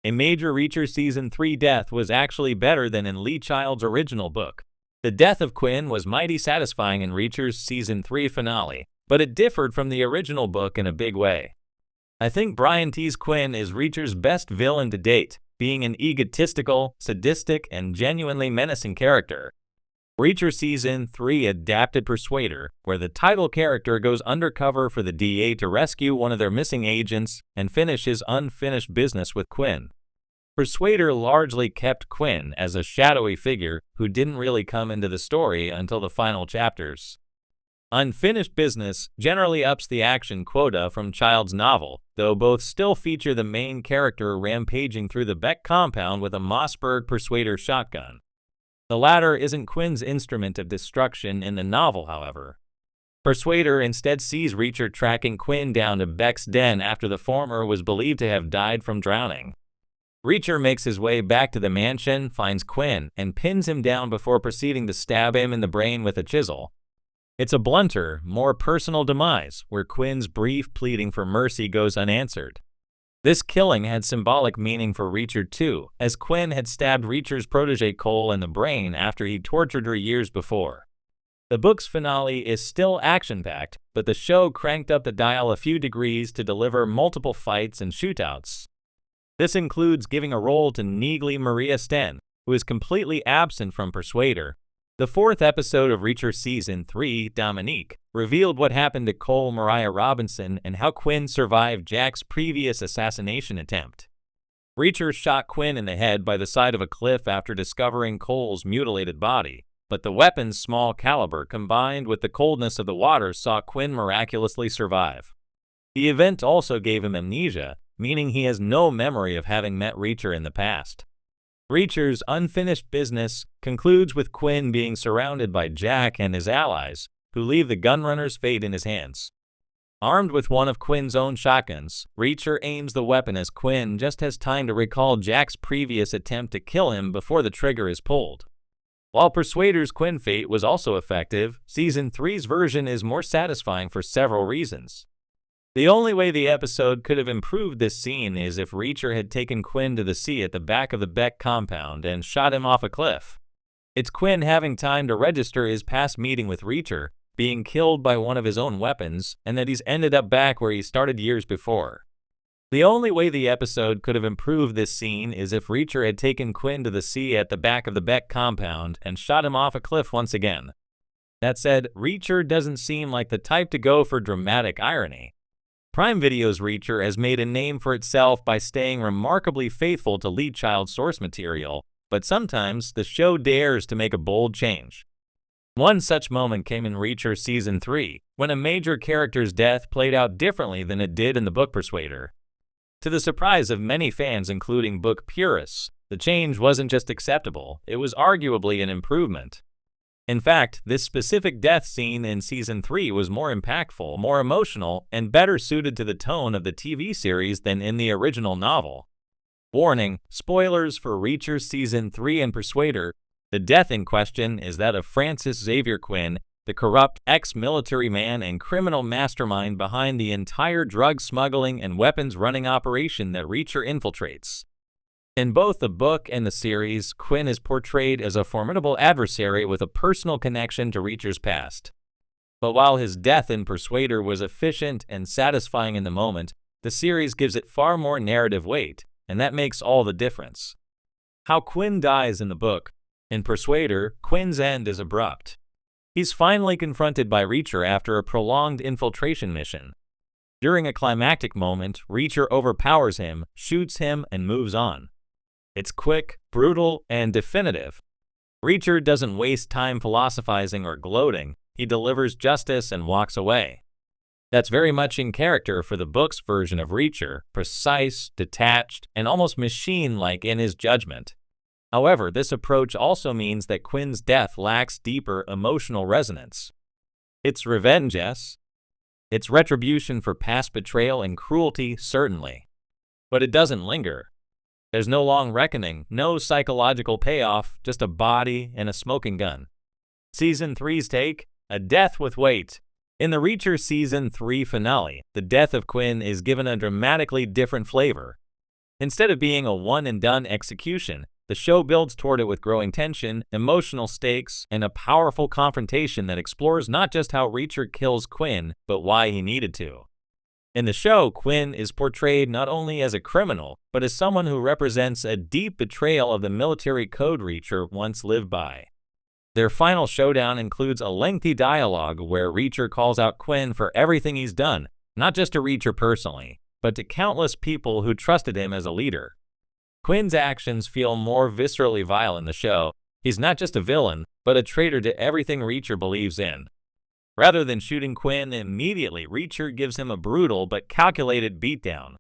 A major Reacher Season 3 death was actually better than in Lee Child's original book. The death of Quinn was mighty satisfying in Reacher's Season 3 finale, but it differed from the original book in a big way. I think Brian T's Quinn is Reacher's best villain to date, being an egotistical, sadistic, and genuinely menacing character. Reacher Season 3 adapted Persuader, where the title character goes undercover for the DA to rescue one of their missing agents and finish his unfinished business with Quinn. Persuader largely kept Quinn as a shadowy figure who didn't really come into the story until the final chapters. Unfinished Business generally ups the action quota from Child's novel, though both still feature the main character rampaging through the Beck compound with a Mossberg Persuader shotgun. The latter isn't Quinn's instrument of destruction in the novel, however. Persuader instead sees Reacher tracking Quinn down to Beck's den after the former was believed to have died from drowning. Reacher makes his way back to the mansion, finds Quinn, and pins him down before proceeding to stab him in the brain with a chisel. It's a blunter, more personal demise, where Quinn's brief pleading for mercy goes unanswered. This killing had symbolic meaning for Reacher too, as Quinn had stabbed Reacher's protege Cole in the brain after he tortured her years before. The book's finale is still action-packed, but the show cranked up the dial a few degrees to deliver multiple fights and shootouts. This includes giving a role to Neagley Maria Sten, who is completely absent from Persuader. The fourth episode of Reacher Season 3, Dominique, revealed what happened to Cole Mariah Robinson and how Quinn survived Jack's previous assassination attempt. Reacher shot Quinn in the head by the side of a cliff after discovering Cole's mutilated body, but the weapon's small caliber combined with the coldness of the water saw Quinn miraculously survive. The event also gave him amnesia, meaning he has no memory of having met Reacher in the past. Reacher's Unfinished Business concludes with Quinn being surrounded by Jack and his allies, who leave the gunrunner's fate in his hands. Armed with one of Quinn's own shotguns, Reacher aims the weapon as Quinn just has time to recall Jack's previous attempt to kill him before the trigger is pulled. While Persuader's Quinn fate was also effective, Season 3's version is more satisfying for several reasons. The only way the episode could have improved this scene is if Reacher had taken Quinn to the sea at the back of the Beck compound and shot him off a cliff. It's Quinn having time to register his past meeting with Reacher, being killed by one of his own weapons, and that he's ended up back where he started years before. The only way the episode could have improved this scene is if Reacher had taken Quinn to the sea at the back of the Beck compound and shot him off a cliff once again. That said, Reacher doesn't seem like the type to go for dramatic irony. Prime Video's Reacher has made a name for itself by staying remarkably faithful to Lee Child's source material, but sometimes the show dares to make a bold change. One such moment came in Reacher Season 3, when a major character's death played out differently than it did in the book Persuader. To the surprise of many fans, including book purists, the change wasn't just acceptable, it was arguably an improvement. In fact, this specific death scene in Season 3 was more impactful, more emotional, and better suited to the tone of the TV series than in the original novel. Warning: spoilers for Reacher Season 3 and Persuader. The death in question is that of Francis Xavier Quinn, the corrupt ex-military man and criminal mastermind behind the entire drug smuggling and weapons running operation that Reacher infiltrates. In both the book and the series, Quinn is portrayed as a formidable adversary with a personal connection to Reacher's past. But while his death in Persuader was efficient and satisfying in the moment, the series gives it far more narrative weight, and that makes all the difference. How Quinn dies in the book. In Persuader, Quinn's end is abrupt. He's finally confronted by Reacher after a prolonged infiltration mission. During a climactic moment, Reacher overpowers him, shoots him, and moves on. It's quick, brutal, and definitive. Reacher doesn't waste time philosophizing or gloating. He delivers justice and walks away. That's very much in character for the book's version of Reacher, precise, detached, and almost machine-like in his judgment. However, this approach also means that Quinn's death lacks deeper emotional resonance. It's revenge, yes. It's retribution for past betrayal and cruelty, certainly. But it doesn't linger. There's no long reckoning, no psychological payoff, just a body and a smoking gun. Season 3's take: a death with weight. In the Reacher Season 3 finale, the death of Quinn is given a dramatically different flavor. Instead of being a one-and-done execution, the show builds toward it with growing tension, emotional stakes, and a powerful confrontation that explores not just how Reacher kills Quinn, but why he needed to. In the show, Quinn is portrayed not only as a criminal, but as someone who represents a deep betrayal of the military code Reacher once lived by. Their final showdown includes a lengthy dialogue where Reacher calls out Quinn for everything he's done, not just to Reacher personally, but to countless people who trusted him as a leader. Quinn's actions feel more viscerally vile in the show. He's not just a villain, but a traitor to everything Reacher believes in. Rather than shooting Quinn immediately, Reacher gives him a brutal but calculated beatdown.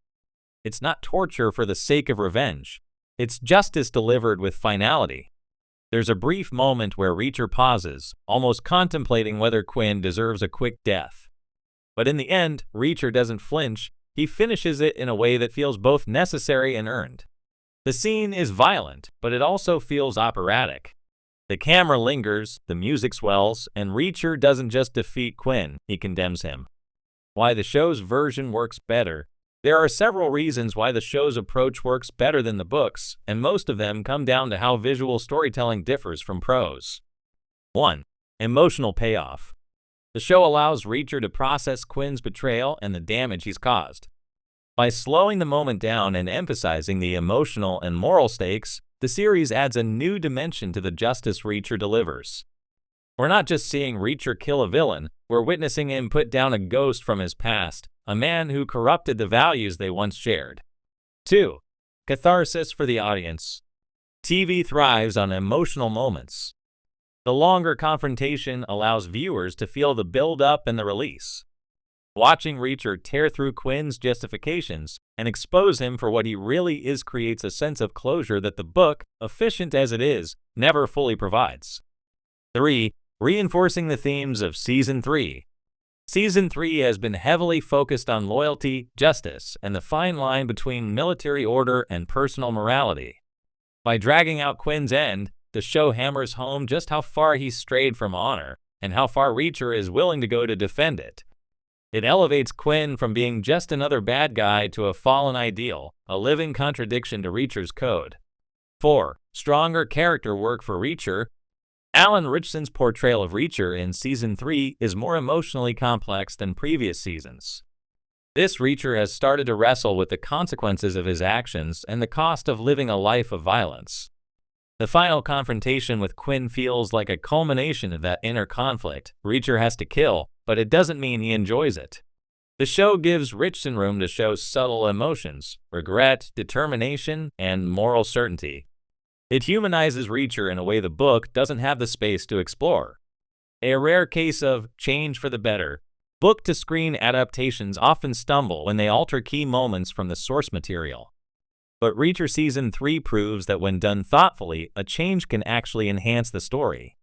It's not torture for the sake of revenge. It's justice delivered with finality. There's a brief moment where Reacher pauses, almost contemplating whether Quinn deserves a quick death. But in the end, Reacher doesn't flinch. He finishes it in a way that feels both necessary and earned. The scene is violent, but it also feels operatic. The camera lingers, the music swells, and Reacher doesn't just defeat Quinn, he condemns him. Why the show's version works better? There are several reasons why the show's approach works better than the books, and most of them come down to how visual storytelling differs from prose. 1. Emotional payoff. The show allows Reacher to process Quinn's betrayal and the damage he's caused. By slowing the moment down and emphasizing the emotional and moral stakes, the series adds a new dimension to the justice Reacher delivers. We're not just seeing Reacher kill a villain, we're witnessing him put down a ghost from his past, a man who corrupted the values they once shared. 2. Catharsis for the audience. TV thrives on emotional moments. The longer confrontation allows viewers to feel the build-up and the release. Watching Reacher tear through Quinn's justifications and expose him for what he really is creates a sense of closure that the book, efficient as it is, never fully provides. 3. Reinforcing the themes of Season 3. Season 3 has been heavily focused on loyalty, justice, and the fine line between military order and personal morality. By dragging out Quinn's end, the show hammers home just how far he's strayed from honor and how far Reacher is willing to go to defend it. It elevates Quinn from being just another bad guy to a fallen ideal, a living contradiction to Reacher's code. 4. Stronger character work for Reacher. Alan Ritchson's portrayal of Reacher in Season 3 is more emotionally complex than previous seasons. This Reacher has started to wrestle with the consequences of his actions and the cost of living a life of violence. The final confrontation with Quinn feels like a culmination of that inner conflict. Reacher has to kill, but it doesn't mean he enjoys it. The show gives Ritchson room to show subtle emotions, regret, determination, and moral certainty. It humanizes Reacher in a way the book doesn't have the space to explore. A rare case of change for the better. Book-to-screen adaptations often stumble when they alter key moments from the source material. But Reacher Season 3 proves that when done thoughtfully, a change can actually enhance the story.